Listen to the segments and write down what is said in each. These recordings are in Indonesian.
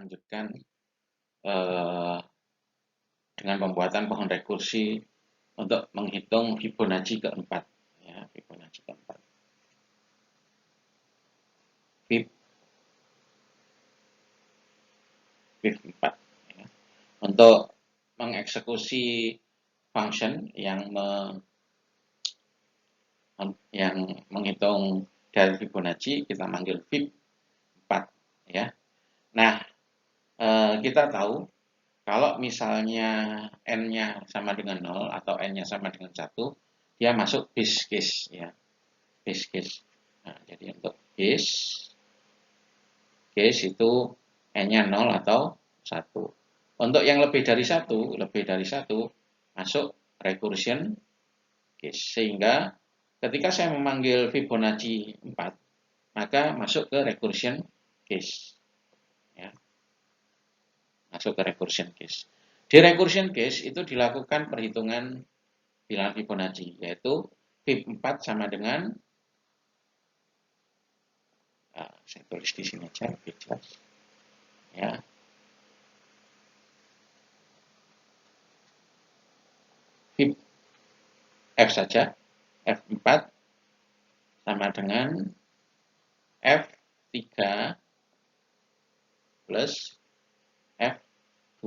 melanjutkan dengan pembuatan pohon rekursi untuk menghitung Fibonacci keempat. Ya, Fibonacci keempat. Fib 4. Ya. Untuk mengeksekusi function yang menghitung dari Fibonacci, kita manggil Fib 4. Ya. Nah, kita tahu kalau misalnya n-nya sama dengan 0 atau n-nya sama dengan 1, dia masuk base case. Ya. Base case. Nah, jadi untuk base itu n-nya 0 atau 1. Untuk yang lebih dari 1 masuk recursion case. Sehingga ketika saya memanggil Fibonacci 4, maka masuk ke recursion case. Ya. Masuk ke recursion case. Di recursion case itu dilakukan perhitungan bilangan Fibonacci, yaitu Fib 4 sama dengan, saya tulis di sini aja lebih jelas. Ya. Fib F saja, F4 sama dengan F3 plus F2.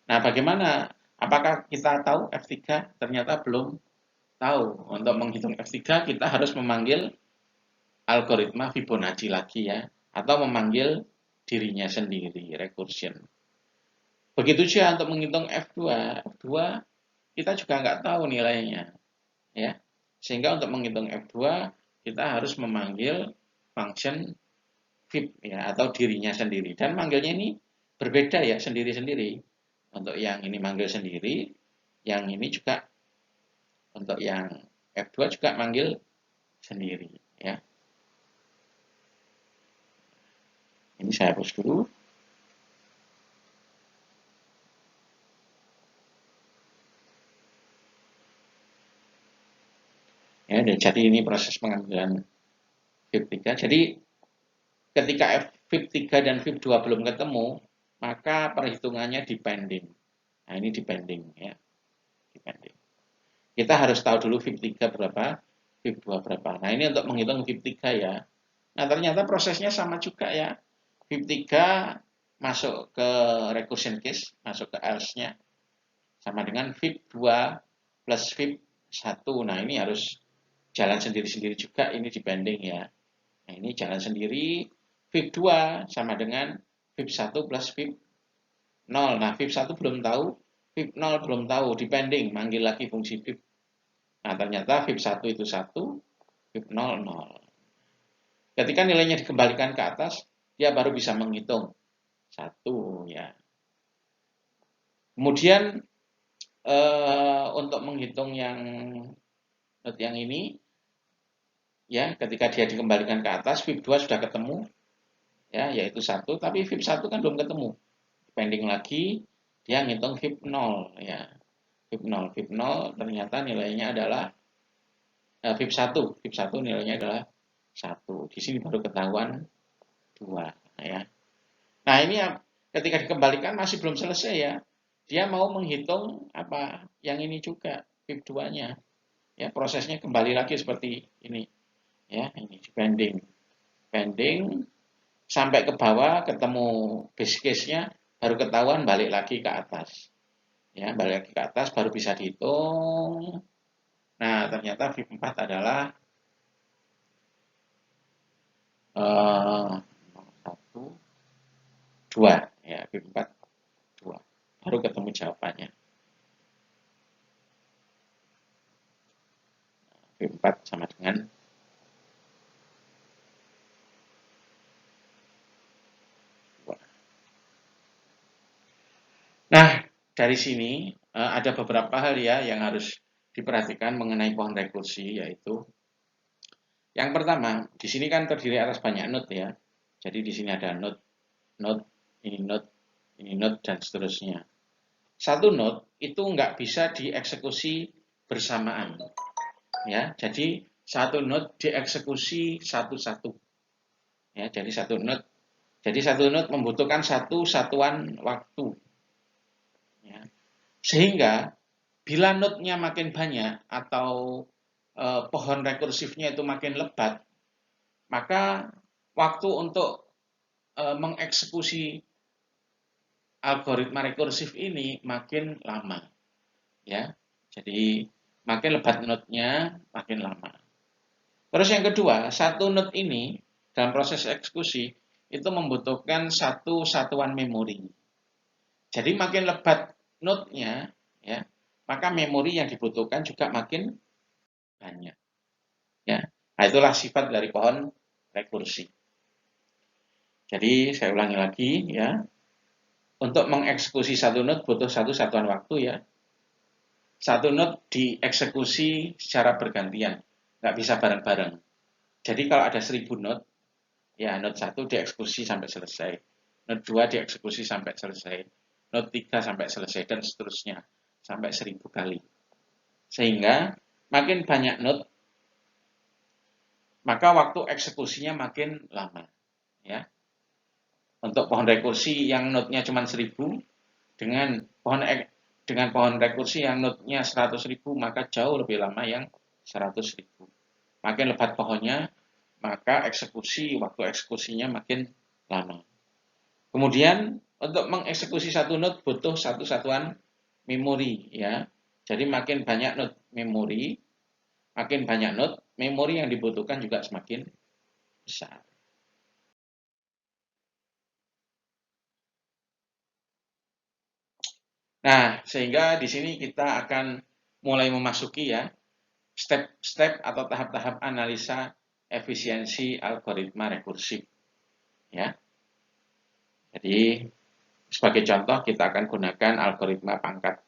Nah, bagaimana? Apakah kita tahu F3? Ternyata belum tahu. Untuk menghitung F3, kita harus memanggil algoritma Fibonacci lagi ya, atau memanggil dirinya sendiri, recursion. Begitu juga untuk menghitung F2. F2 kita juga nggak tahu nilainya. Ya. Sehingga untuk menghitung F2, kita harus memanggil function Fib ya, atau dirinya sendiri. Dan manggilnya ini berbeda ya, sendiri-sendiri. Untuk yang ini manggil sendiri, yang ini juga untuk yang F2 juga manggil sendiri ya. Ini saya hapus dulu. Ya, jadi ini proses pengambilan Fib 3. Jadi ketika Fib 3 dan Fib 2 belum ketemu, maka perhitungannya depending. Nah, ini depending ya. Depending. Kita harus tahu dulu Fib 3 berapa, Fib 2 berapa. Nah, ini untuk menghitung Fib 3 ya. Nah, ternyata prosesnya sama juga ya. Fib 3 masuk ke recursion case, masuk ke else-nya. Sama dengan Fib 2 plus Fib 1. Nah, ini harus jalan sendiri-sendiri juga, ini depending ya. Nah, ini jalan sendiri. Fib 2 sama dengan Fib 1 plus Fib 0. Nah, Fib 1 belum tahu, Fib 0 belum tahu, depending, manggil lagi fungsi Fib. Nah, ternyata Fib 1 itu 1, Fib 0, 0. Ketika nilainya dikembalikan ke atas, dia baru bisa menghitung 1 ya. Kemudian untuk menghitung yang ini, ya, ketika dia dikembalikan ke atas, Fib 2 sudah ketemu, ya, yaitu 1, tapi Fib 1 kan belum ketemu. Depending lagi, dia ngitung Fib 0, ya. Fib 0 ternyata nilainya adalah Fib 1 nilainya adalah 1. Di sini baru ketahuan 2, ya. Nah, ini ketika dikembalikan masih belum selesai ya. Dia mau menghitung apa yang ini juga, Fib 2-nya. Ya, prosesnya kembali lagi seperti ini. Ya, ini depending sampai ke bawah ketemu base case-nya, baru ketahuan balik lagi ke atas. Ya, balik lagi ke atas baru bisa dihitung. Nah, ternyata Fib 4 adalah 1, 2 ya, Fib 4 2. Baru ketemu jawabannya. Fib 4 sama dengan 2. Nah, dari sini ada beberapa hal ya yang harus diperhatikan mengenai pohon rekursi, yaitu yang pertama, di sini kan terdiri atas banyak node ya. Jadi di sini ada node, ini node, dan seterusnya. Satu node itu nggak bisa dieksekusi bersamaan. Ya, jadi satu node dieksekusi satu-satu. Ya, jadi satu node Jadi satu node membutuhkan satu satuan waktu. Ya. Sehingga bila node-nya makin banyak atau pohon rekursifnya itu makin lebat, maka waktu untuk mengeksekusi algoritma rekursif ini makin lama. Ya. Jadi makin lebat node-nya makin lama. Terus yang kedua, satu node ini dalam proses eksekusi itu membutuhkan satu satuan memori. Jadi makin lebat node-nya, ya, maka memori yang dibutuhkan juga makin banyak. Ya, nah, itulah sifat dari pohon rekursi. Jadi saya ulangi lagi, ya, untuk mengeksekusi satu node butuh satu satuan waktu, ya. Satu node dieksekusi secara bergantian, nggak bisa bareng-bareng. Jadi kalau ada 1000 node, ya, node 1 dieksekusi sampai selesai, node 2 dieksekusi sampai selesai, node 3 sampai selesai, dan seterusnya, sampai 1000 kali. Sehingga makin banyak node, maka waktu eksekusinya makin lama. Ya. Untuk pohon rekursi yang node-nya cuma 1000, dengan pohon rekursi yang node-nya 100.000, maka jauh lebih lama yang 100.000. Makin lebat pohonnya, maka waktu eksekusinya makin lama. Kemudian untuk mengeksekusi satu node butuh satu satuan memori, ya. Jadi makin banyak node memori, makin banyak node memori yang dibutuhkan juga semakin besar. Nah, sehingga di sini kita akan mulai memasuki, ya, step-step atau tahap-tahap analisa efisiensi algoritma rekursif. Ya. Jadi sebagai contoh kita akan gunakan algoritma pangkat